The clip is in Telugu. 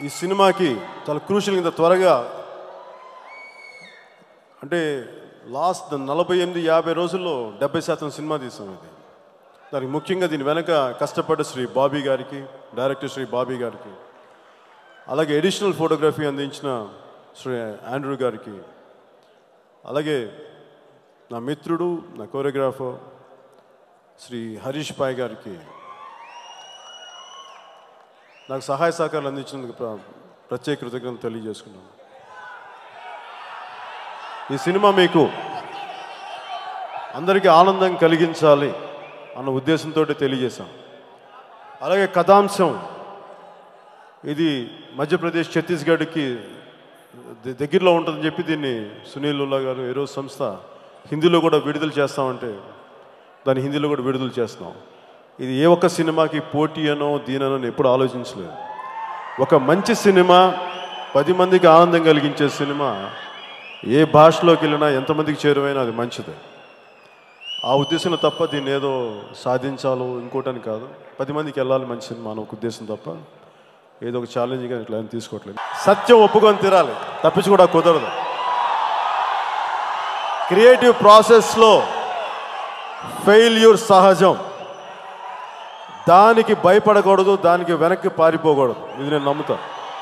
ఈ సినిమాకి చాలా క్రూషియల్ ఇంత త్వరగా అంటే లాస్ట్ 48-50 రోజుల్లో 70% సినిమా తీసాం. ఇది దానికి ముఖ్యంగా దీని వెనక కష్టపడ్డ శ్రీ బాబీ గారికి, డైరెక్టర్ శ్రీ బాబీ గారికి, అలాగే ఎడిషనల్ ఫోటోగ్రఫీ అందించిన శ్రీ ఆండ్రూ గారికి, అలాగే నా మిత్రుడు నా కోరియోగ్రాఫర్ శ్రీ హరీష్ పాయ్ గారికి నాకు సహాయ సహకారాలు అందించినందుకు ప్రత్యేక కృతజ్ఞతలు తెలియజేసుకున్నాను. ఈ సినిమా మీకు అందరికీ ఆనందం కలిగించాలి అన్న ఉద్దేశంతో తెలియజేశాం. అలాగే కథాంశం ఇది మధ్యప్రదేశ్ ఛత్తీస్గఢ్కి దగ్గరలో ఉంటుందని చెప్పి దీన్ని సునీల్ లుల్లా గారు ఏరో సంస్థ హిందీలో కూడా విడుదల చేస్తామంటే దాన్ని హిందీలో కూడా విడుదల చేస్తున్నాం. ఇది ఏ ఒక్క సినిమాకి పోటీ అనో దీననో ఎప్పుడు ఆలోచించలేదు. ఒక మంచి సినిమా 10 మందికి ఆనందం కలిగించే సినిమా ఏ భాషలోకి వెళ్ళినా ఎంతమందికి చేరువైనా అది మంచిదే. ఆ ఉద్దేశంలో తప్ప దీన్ని ఏదో సాధించాలో ఇంకోటని కాదు, 10 మందికి వెళ్ళాలి మంచి సినిమా అనే ఒక ఉద్దేశం తప్ప ఏదో ఒక ఛాలెంజ్గా ఇట్లా ఏం తీసుకోవట్లేదు. సత్యం ఒప్పుకొని తీరాలి, తప్పించి కూడా కుదరదు. క్రియేటివ్ ప్రాసెస్లో ఫెయిల్యూర్ సహజం, దానికి భయపడకూడదు, దానికి వెనక్కి పారిపోకూడదు. ఇది నేను నమ్ముతాను.